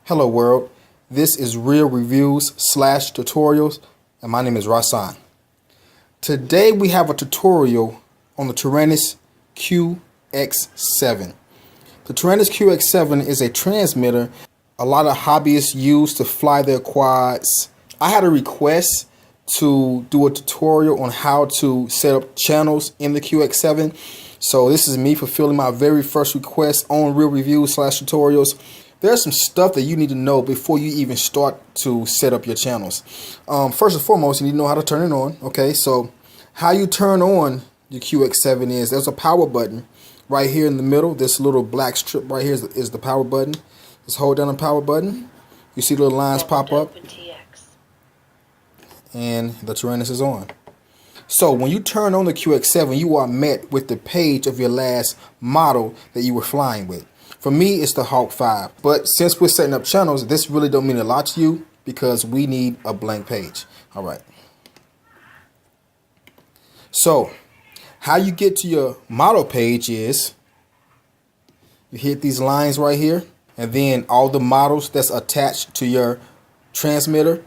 Hello world, this is Real Reviews / Tutorials and my name is Rasan. Today we have a tutorial on the Taranis QX7. The Taranis QX7 is a transmitter a lot of hobbyists use to fly their quads. I had a request to do a tutorial on how to set up channels in the QX7. So this is me fulfilling my very first request on Real Reviews / Tutorials. There's some stuff that you need to know before you even start to set up your channels. First and foremost, you need to know how to turn it on. Okay, so how you turn on your QX7 is there's a power button right here in the middle. This little black strip right here is the power button. Just hold down the power button. You see the little lines pop up. And the Taranis is on. So when you turn on the QX7, you are met with the page of your last model that you were flying with. For me, it's the Hawk 5. But since we're setting up channels, this really don't mean a lot to you because we need a blank page. All right. So how you get to your model page is you hit these lines right here, and then all the models that's attached to your transmitter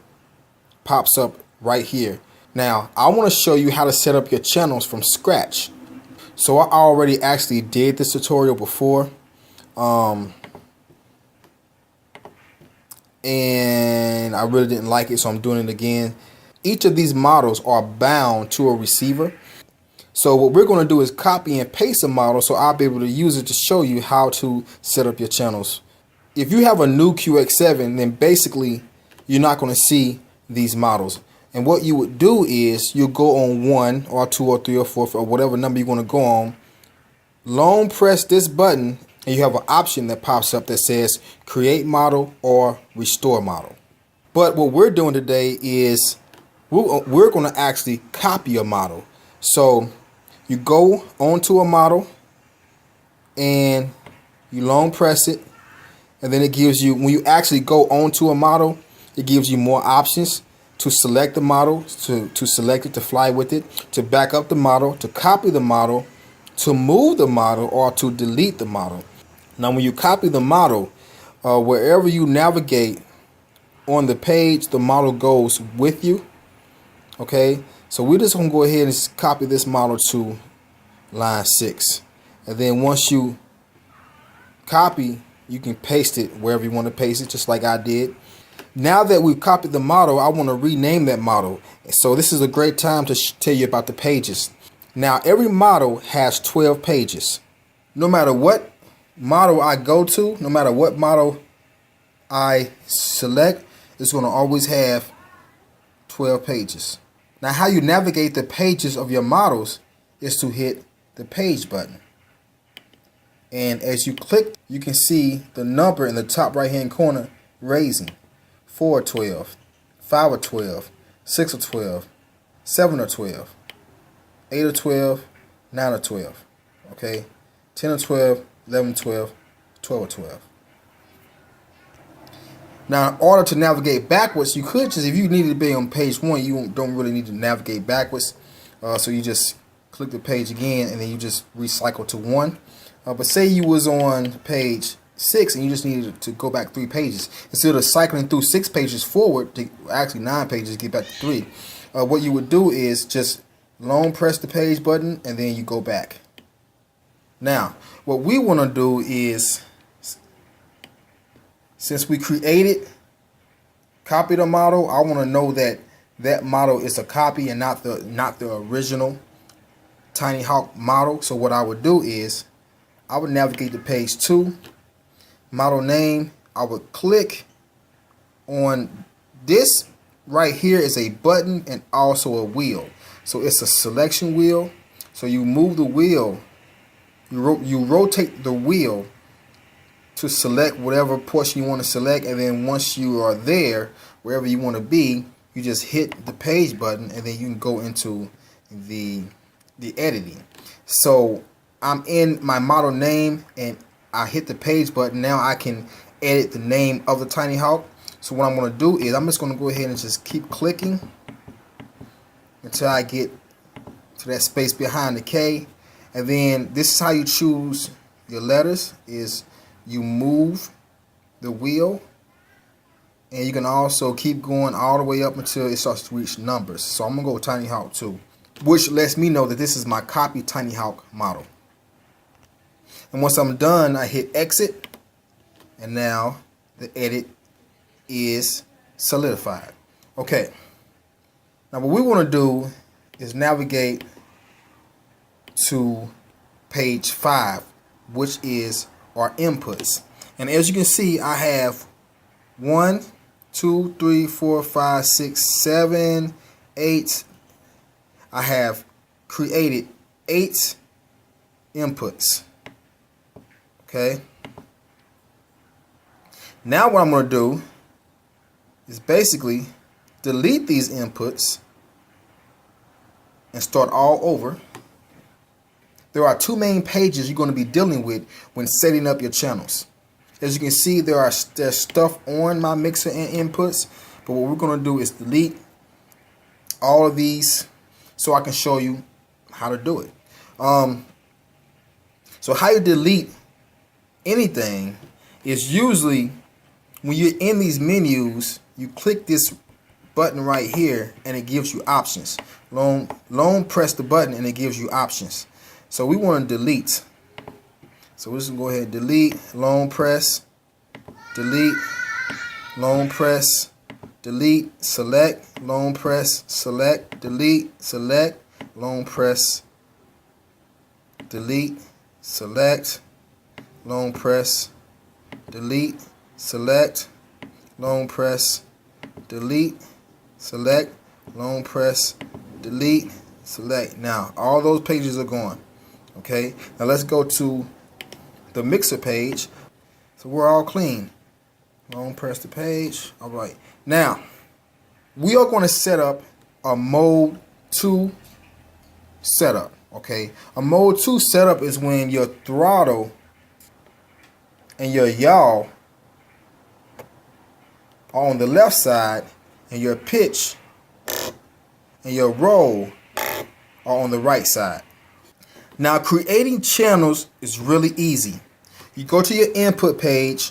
pops up right here. Now, I want to show you how to set up your channels from scratch. So I already actually did this tutorial before. And I really didn't like it, so I'm doing it again. Each of these models are bound to a receiver. So what we're going to do is copy and paste a model so I'll be able to use it to show you how to set up your channels. If you have a new QX7, then basically you're not going to see these models. And what you would do is you'll go on 1 or 2 or 3 or 4 or whatever number you're going to go on. Long press this button and you have an option that pops up that says create model or restore model. But what we're doing today is we're going to actually copy a model. So you go onto a model and you long press it, and then it gives you, when you actually go onto a model, it gives you more options to select the model, to select it, to fly with it, to back up the model, to copy the model, to move the model, or to delete the model. Now when you copy the model, wherever you navigate on the page, the model goes with you. Okay, so we're just going to go ahead and just copy this model to line 6. And then once you copy, you can paste it wherever you want to paste it, just like I did. Now that we've copied the model, I want to rename that model. So this is a great time to tell you about the pages. Now every model has 12 pages. No matter what model I go to, no matter what model I select, it's going to always have 12 pages. Now how you navigate the pages of your models is to hit the page button. And as you click, you can see the number in the top right hand corner raising. 4 or 12, 5 or 12, 6 or 12, 7 or 12, 8 or 12, 9 or 12, okay, 10 or 12, 11 or 12, 12 or 12. Now in order to navigate backwards, you could just, if you needed to be on page 1, you don't really need to navigate backwards. So you just click the page again and then you just recycle to 1. But say you was on page 6 and you just needed to go back 3 pages. Instead of cycling through 6 pages forward, to actually 9 pages, get back to 3. What you would do is just long press the page button and then you go back. Now, what we want to do is, since we created, copied a model, I want to know that that model is a copy and not the original Tiny Hawk model. So what I would do is I would navigate to page 2. Model name, I would click on this right here is a button and also a wheel. So it's a selection wheel. So you move the wheel, you rotate the wheel to select whatever portion you want to select, and then once you are there, wherever you want to be, you just hit the page button and then you can go into the editing. So I'm in my model name and I hit the page button. Now I can edit the name of the Tiny Hawk. So what I'm going to do is I'm just going to go ahead and just keep clicking until I get to that space behind the K. And then this is how you choose your letters, is you move the wheel And you can also keep going all the way up until it starts to reach numbers. So I'm going to go with TinyHawk 2, which lets me know that this is my copy TinyHawk model. And once I'm done, I hit exit. And now the edit is solidified. Okay. Now what we want to do is navigate to page 5, which is our inputs. And as you can see, I have 1, 2, 3, 4, 5, 6, 7, 8. I have created 8 inputs. Okay. Now what I'm going to do is basically delete these inputs and start all over. There are 2 main pages you're going to be dealing with when setting up your channels. As you can see, there's stuff on my mixer and inputs, but what we're going to do is delete all of these so I can show you how to do it. So how you delete anything is usually when you're in these menus, you click this button right here and it gives you options. Long press the button and it gives you options. So we want to delete. So we're just going to go ahead and delete, long press, delete, long press, delete, select, long press, select, delete, select, long press, delete, select, long press, delete, select, long press, delete, select, long press, delete, select. Now all those pages are gone. Okay, now let's go to the mixer page. So we're all clean. Long press the page. All right, now we are going to set up a mode 2 setup. Okay, a mode 2 setup is when your throttle and your yaw are on the left side and your pitch and your roll are on the right side. Now creating channels is really easy. You go to your input page,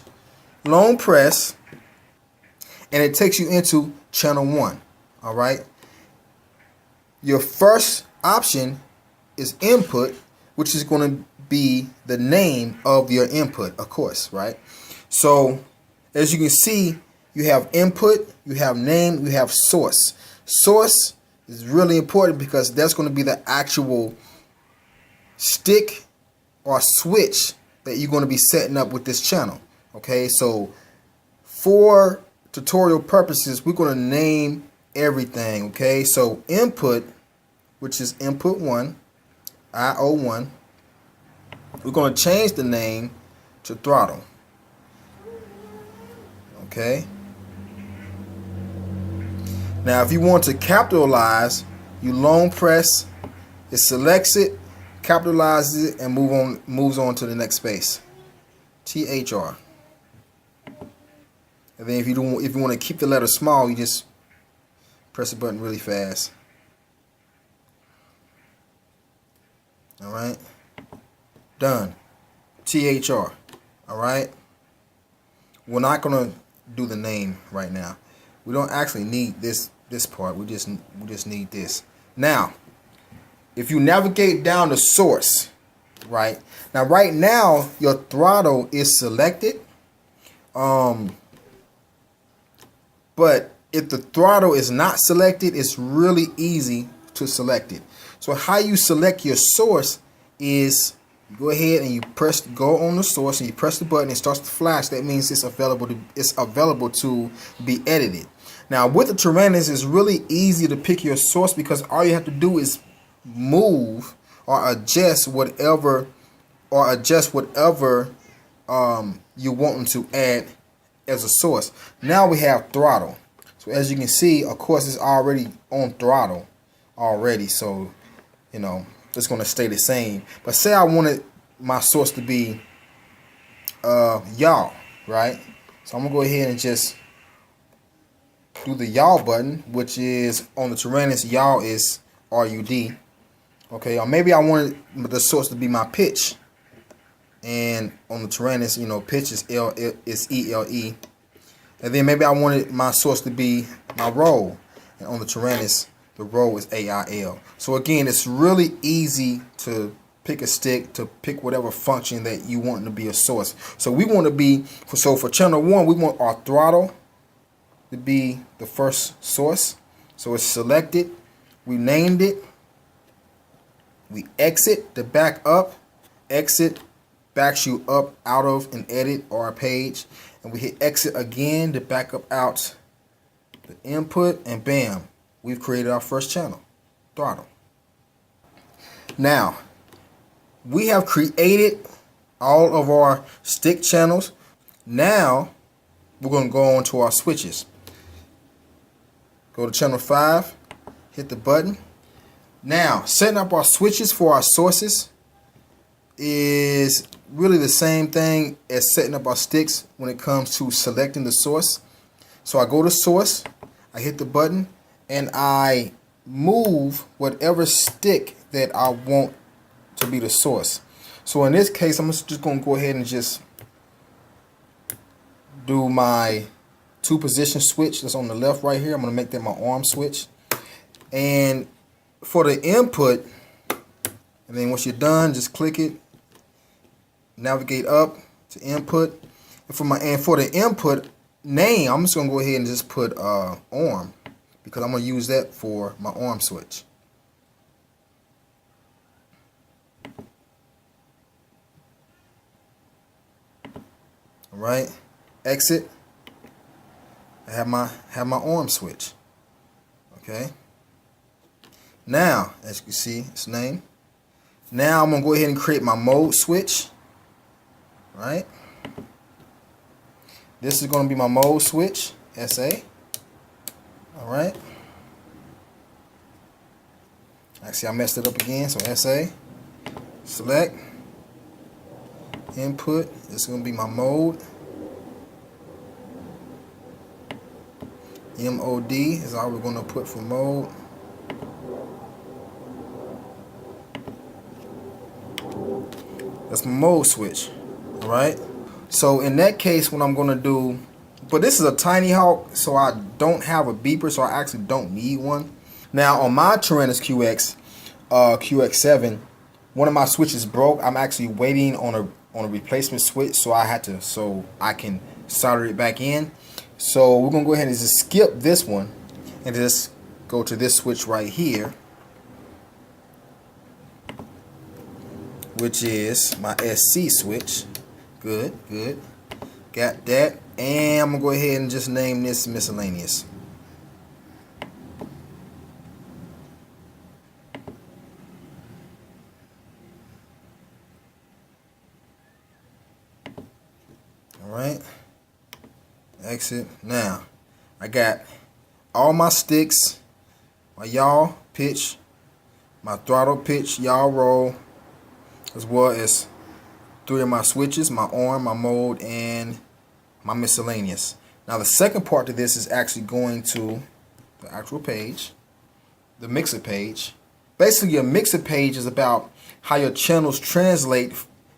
long press, and it takes you into channel 1. Alright. Your first option is input, which is going to be the name of your input, of course, right? So as you can see, you have input, you have name, you have source. Source is really important because that's going to be the actual stick or switch that you're going to be setting up with this channel. Okay, so for tutorial purposes, we're going to name everything. Okay, so input, which is input 1, IO1, we're going to change the name to throttle. Okay, now if you want to capitalize, you long press, it selects it, capitalizes it, and moves on to the next space. THR. And then if you want to keep the letter small, you just press the button really fast. All right, done. THR. All right. We're not gonna do the name right now. We don't actually need this part. We just need this. Now, if you navigate down to source, right now, your throttle is selected. But if the throttle is not selected, it's really easy to select it. So how you select your source is you go ahead and you go on the source and you press the button. It starts to flash. That means it's available to be edited. Now with the Taranis, it's really easy to pick your source because all you have to do is move or adjust whatever you want to add as a source. Now we have throttle. So as you can see, of course, it's already on throttle already. So you know it's going to stay the same. But say I wanted my source to be yaw, right? So I'm gonna go ahead and just do the yaw button, which is on the Taranis. Yaw is RUD. Okay, or maybe I wanted the source to be my pitch, and on the Taranis, pitch is ELE. And then maybe I wanted my source to be my role. And on the Tyrannus, the role is AIL. So again, it's really easy to pick a stick, to pick whatever function that you want to be a source. So we want to be, so for channel 1, we want our throttle to be the first source. So it's selected, we named it, we exit to back up, exit backs you up out of an edit or a page, and we hit exit again to back up out the input, and bam, we've created our first channel, throttle. Now, we have created all of our stick channels. Now, we're going to go on to our switches. Go to channel 5, hit the button. Now, setting up our switches for our sources is really the same thing as setting up our sticks when it comes to selecting the source. So I go to source, I hit the button, and I move whatever stick that I want to be the source. So in this case, I'm just going to go ahead and just do my 2-position switch that's on the left right here. I'm going to make that my arm switch. And for the input, and then once you're done, just click it, navigate up to input. And for the input name, I'm just going to go ahead and just put arm, because I'm going to use that for my arm switch. All right, exit. I have my arm switch. Okay. Now, as you can see, its name. Now I'm gonna go ahead and create my mode switch. Right. This is gonna be my mode switch, SA. All right. Actually, I messed it up again. So SA. Select. Input. This is gonna be my mode. MOD is all we're gonna put for mode. That's my mode switch. All right. So in that case, what I'm gonna do, but this is a Tiny Hawk, so I don't have a beeper, so I actually don't need one. Now on my Tyrannus QX, QX7, one of my switches broke. I'm actually waiting on a replacement switch, so I can solder it back in. So we're gonna go ahead and just skip this one and just go to this switch right here, which is my SC switch. Good. Got that. And I'm gonna go ahead and just name this miscellaneous. Alright. Exit. Now, I got all my sticks, my yaw pitch, my throttle pitch, yaw roll, as well as 3 of my switches, my arm, my mode, and my miscellaneous. Now the second part to this is actually going to the actual page, the mixer page. Basically, a mixer page is about how your channels translate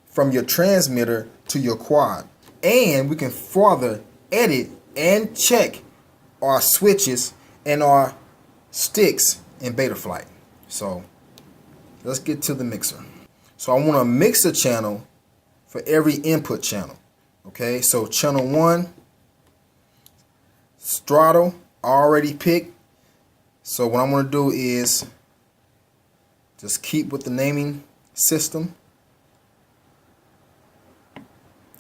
from your transmitter to your quad. And we can further edit and check our switches and our sticks in Betaflight. So let's get to the mixer. So I want to mix a channel for every input channel. Okay, so channel 1, throttle, already picked. So what I'm going to do is just keep with the naming system.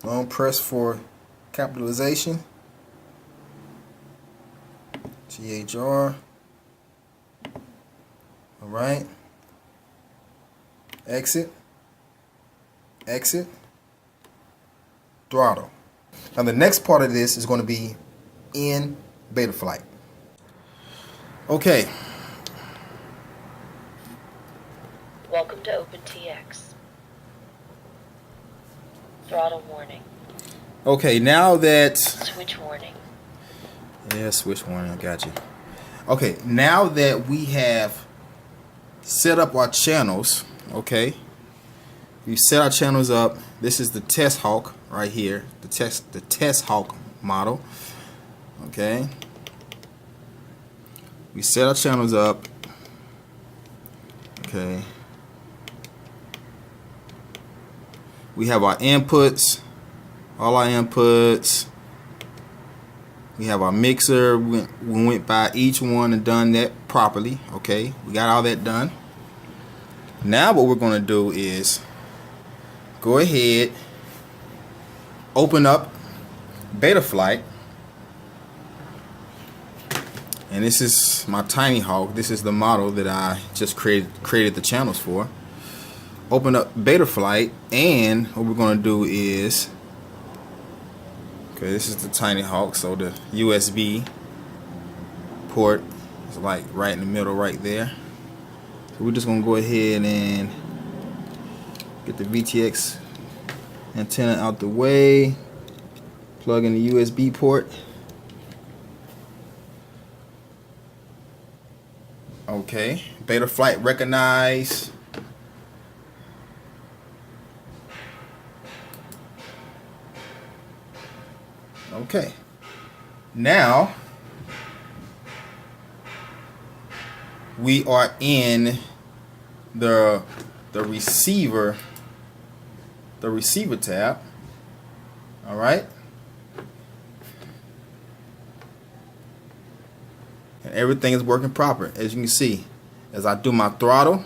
Long press for capitalization. THR. Alright. Exit. Exit. Throttle. Now the next part of this is going to be in Betaflight. Okay. Welcome to OpenTX. Throttle warning. Okay, now that... Switch warning. Yeah, switch warning, I got you. Okay, now that we have set up our channels, okay, we set our channels up. This is the Test Hawk right here, the Test Hawk model. Okay. We set our channels up. Okay. We have our inputs, all our inputs. We have our mixer. We went by each one and done that properly. Okay, we got all that done. Now what we're going to do is go ahead, open up Betaflight. And this is my Tiny Hawk. This is the model that I just created the channels for. Open up Betaflight, and what we're going to do is, okay, this is the Tiny Hawk, so the USB port is like right in the middle right there. So we're just going to go ahead and get the VTX antenna out the way, plug in the USB port. Okay, Betaflight recognize. Okay, now we are in the receiver tab. All right, and everything is working proper, as you can see. As I do my throttle,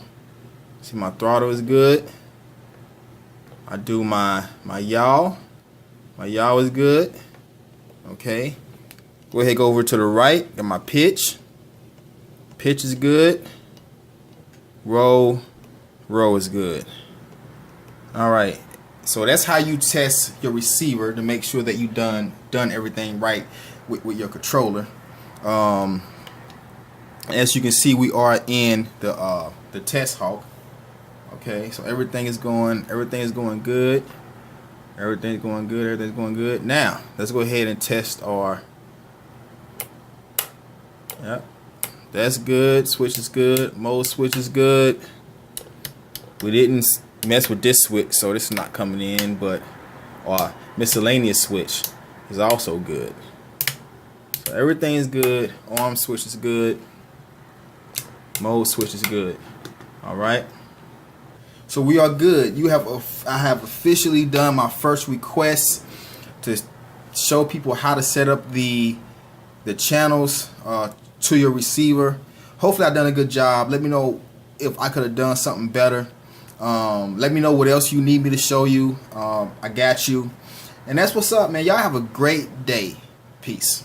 see my throttle is good. I do my yaw. My yaw is good. Okay, go ahead, go over to the right. Got my pitch. Pitch is good. Roll is good. All right, so that's how you test your receiver to make sure that you done everything right with your controller. As you can see, we are in the Test Hawk. Okay, so everything is going good. Everything's going good. Now, let's go ahead and test our. Yep, that's good. Switch is good. Mode switch is good. We didn't mess with this switch, so this is not coming in, but our miscellaneous switch is also good. So everything is good. Arm switch is good. Mode switch is good. All right. So we are good. I have officially done my first request to show people how to set up the channels to your receiver. Hopefully I've done a good job. Let me know if I could have done something better. Let me know what else you need me to show you. I got you. And that's what's up, man. Y'all have a great day. Peace.